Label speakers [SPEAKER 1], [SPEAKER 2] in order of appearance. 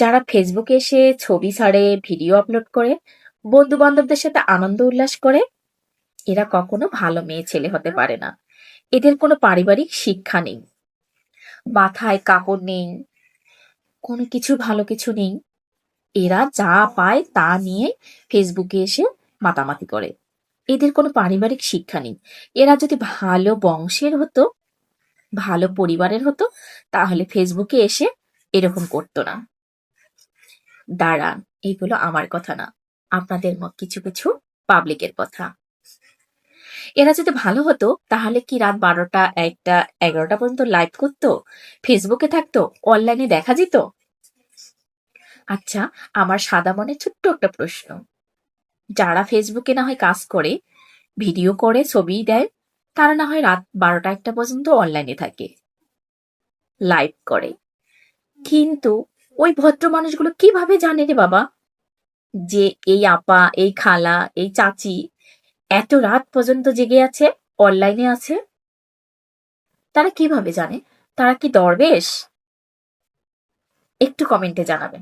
[SPEAKER 1] যারা ফেসবুকে এসে ছবি ছাড়ে, ভিডিও আপলোড করে, বন্ধু বান্ধবদের সাথে আনন্দ উল্লাস করে, এরা কখনো ভালো মেয়ে ছেলে হতে পারে না। এদের কোনো পারিবারিক শিক্ষা নেই, মাথায় কাপড় নেই, কোনো কিছু ভালো কিছু নেই। এরা যা পায় তা নিয়ে ফেসবুকে এসে মাতামাতি করে। এদের কোনো পারিবারিক শিক্ষা নেই। এরা যদি ভালো বংশের হতো, ভালো পরিবারের হতো, তাহলে ফেসবুকে এসে এরকম করতো না। দাঁড়ান, এইগুলো আমার কথা না, আপনাদের কিছু কিছু পাবলিকের কথা। এরা যদি ভালো হতো তাহলে কি রাত 12টা, 1টা, 11টা পর্যন্ত লাইভ করতো, ফেসবুকে থাকতো, অনলাইনে দেখা যেত? আচ্ছা, আমার সাদা মনে ছোট্ট একটা প্রশ্ন, যারা ফেসবুকে না হয় কাজ করে, ভিডিও করে, ছবি দেয়, তারা না হয় রাত 12টা, 1টা পর্যন্ত অনলাইনে থাকে, লাইভ করে, কিন্তু ওই ভদ্র মানুষগুলো কিভাবে জানে রে বাবা যে এই আপা, এই খালা, এই চাচি এত রাত পর্যন্ত জেগে আছে, অনলাইনে আছে? তারা কিভাবে জানে? তারা কি দরবেশ? একটু কমেন্টে জানাবেন।